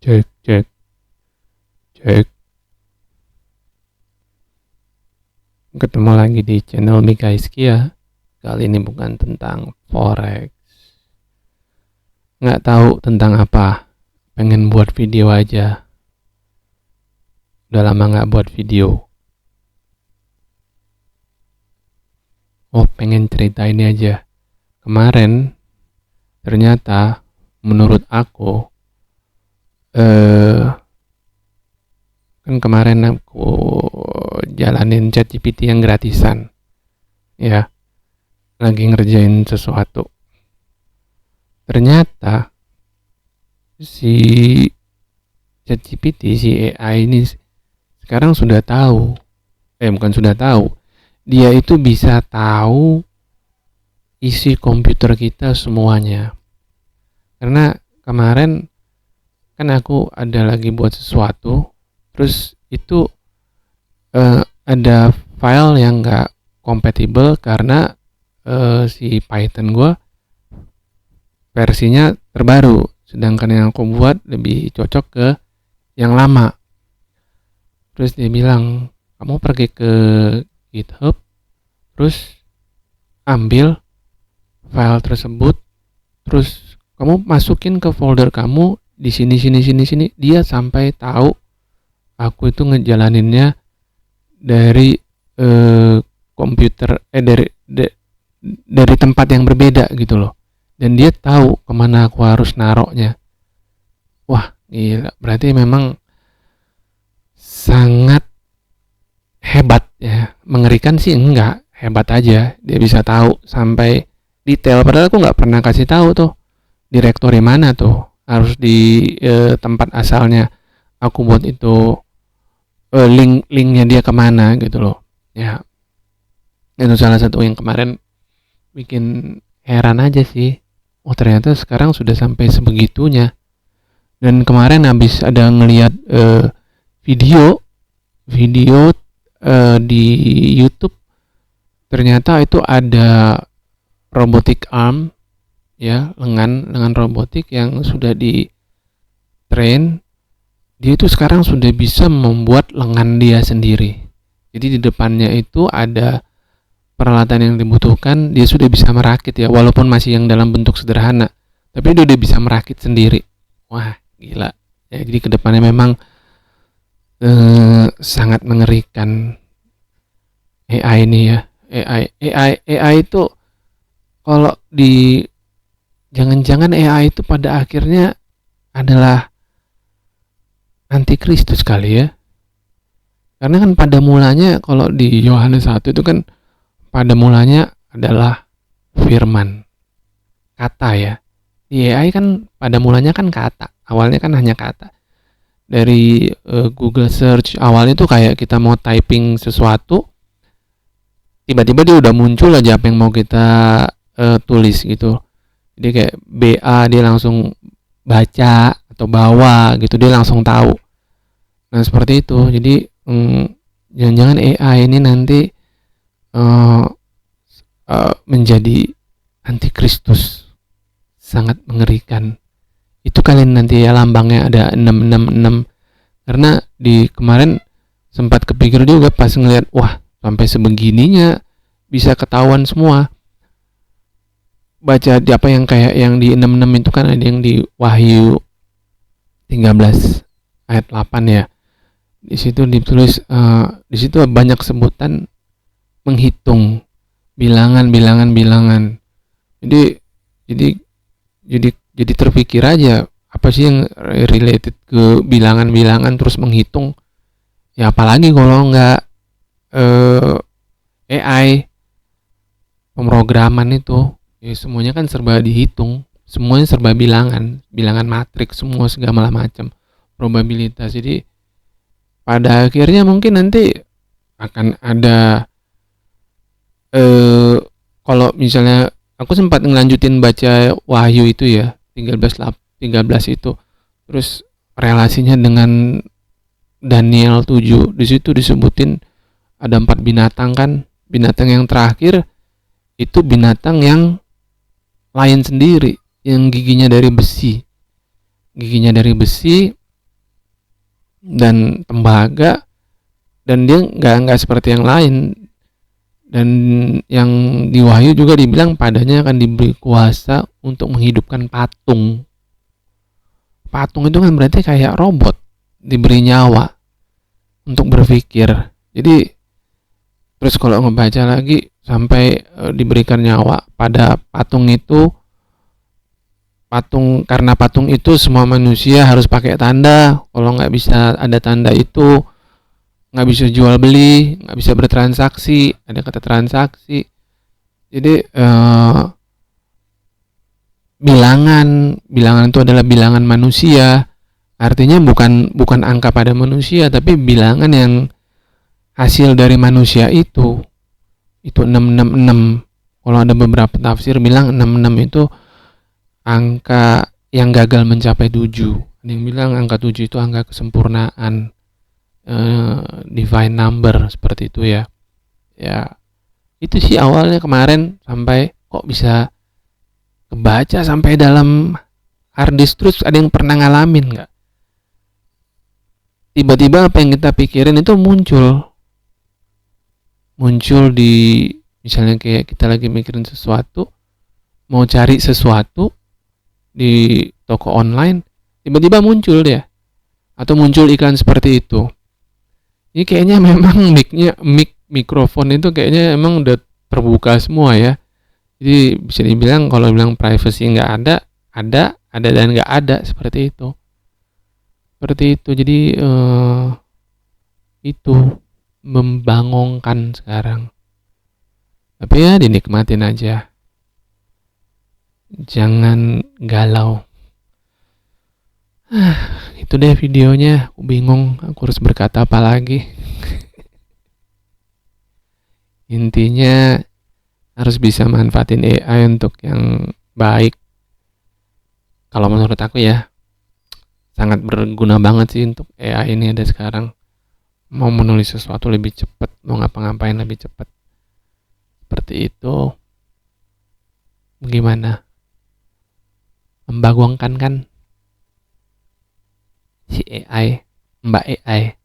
Cek, cek, cek. Ketemu lagi di channel Mika Iski ya. Kali ini bukan tentang forex. Nggak tahu tentang apa. Pengen buat video aja. Udah lama nggak buat video. Oh, pengen cerita ini aja. Kemarin ternyata menurut aku kan kemarin aku jalanin ChatGPT yang gratisan. Ya, lagi ngerjain sesuatu. Ternyata si ChatGPT, si AI ini sekarang sudah tahu. Bukan sudah tahu. Dia itu bisa tahu isi komputer kita semuanya. Karena kemarin kan aku ada lagi buat sesuatu, terus itu ada file yang nggak kompatibel karena si Python gue versinya terbaru, sedangkan yang aku buat lebih cocok ke yang lama. Terus dia bilang, kamu pergi ke GitHub, terus ambil file tersebut, terus kamu masukin ke folder kamu di sini. Dia sampai tahu aku itu ngejalaninnya dari komputer dari tempat yang berbeda gitu loh. Dan dia tahu kemana aku harus naroknya. Wah, gila. Berarti memang sangat hebat ya. Mengerikan sih enggak, hebat aja. Dia bisa tahu sampai detail. Padahal aku nggak pernah kasih tahu tuh direktori mana tuh harus di tempat asalnya aku buat itu, linknya dia kemana gitu loh ya. Itu salah satu yang kemarin bikin heran aja sih. Oh, ternyata sekarang sudah sampai sebegitunya. Dan kemarin habis ada ngelihat video di YouTube, ternyata itu ada robotic arm ya, lengan robotik yang sudah di train. Dia itu sekarang sudah bisa membuat lengan dia sendiri. Jadi di depannya itu ada peralatan yang dibutuhkan, dia sudah bisa merakit ya, walaupun masih yang dalam bentuk sederhana, tapi dia udah bisa merakit sendiri. Wah, gila ya. Jadi kedepannya memang sangat mengerikan AI ini ya. AI itu kalau di jangan-jangan AI itu pada akhirnya adalah antikristus kali ya. Karena kan pada mulanya kalau di Yohanes 1 itu kan pada mulanya adalah firman, kata ya. Di AI kan pada mulanya kan kata, awalnya kan hanya kata. Dari Google search awalnya tuh kayak kita mau typing sesuatu, tiba-tiba dia udah muncul aja apa yang mau kita tulis gitu. Jadi kayak BA dia langsung baca atau bawa gitu, dia langsung tahu. Nah seperti itu. Jadi jangan-jangan AI ini nanti menjadi antikristus, sangat mengerikan. Itu kalian nanti ya lambangnya ada 666. Karena di kemarin sempat kepikir juga pas ngeliat, wah sampai sebegininya bisa ketahuan semua. Baca di apa yang kayak yang di 66 itu kan ada yang di Wahyu 13 ayat 8 ya. Di situ ditulis di situ banyak sebutan menghitung bilangan. Jadi terpikir aja apa sih yang related ke bilangan terus menghitung. Ya apalagi kalau nggak AI pemrograman itu ya, semuanya kan serba dihitung, semuanya serba bilangan matriks, semua segala macam probabilitas. Jadi pada akhirnya mungkin nanti akan ada kalau misalnya aku sempat ngelanjutin baca Wahyu itu ya 13 itu, terus relasinya dengan Daniel 7, di situ disebutin ada 4 binatang kan. Binatang yang terakhir itu binatang yang lain sendiri, yang giginya dari besi. dan tembaga, dan dia nggak seperti yang lain. Dan yang di Wahyu juga dibilang padanya akan diberi kuasa untuk menghidupkan patung. Patung itu kan berarti kayak robot, diberi nyawa untuk berpikir. Jadi terus kalau ngebaca lagi sampai diberikan nyawa pada patung itu, karena patung itu semua manusia harus pakai tanda. Kalau nggak bisa ada tanda itu nggak bisa jual beli, nggak bisa bertransaksi, ada kata transaksi. Jadi bilangan itu adalah bilangan manusia, artinya bukan angka pada manusia, tapi bilangan yang hasil dari manusia itu 666. Kalau ada beberapa tafsir bilang 66 itu angka yang gagal mencapai 7. Ada yang bilang angka 7 itu angka kesempurnaan, divine number, seperti itu ya. Ya, itu sih awalnya kemarin, sampai kok bisa kebaca sampai dalam harddisk. Terus ada yang pernah ngalamin nggak? Tiba-tiba apa yang kita pikirin itu muncul di, misalnya kayak kita lagi mikirin sesuatu, mau cari sesuatu di toko online, tiba-tiba muncul dia, atau muncul iklan seperti itu. Ini kayaknya memang mikrofon itu kayaknya emang udah terbuka semua ya. Jadi bisa dibilang kalau bilang privacy nggak ada dan nggak ada, seperti itu. Jadi itu membangongkan sekarang. Tapi ya dinikmatin aja, jangan galau. Itu deh videonya, aku bingung, aku harus berkata apa lagi. Intinya harus bisa manfaatin AI untuk yang baik. Kalau menurut aku ya, sangat berguna banget sih untuk AI ini ada sekarang. Mau menulis sesuatu lebih cepat, mau ngapa-ngapain lebih cepat. Seperti itu. Bagaimana? Membagongkan kan si AI, Mbak AI.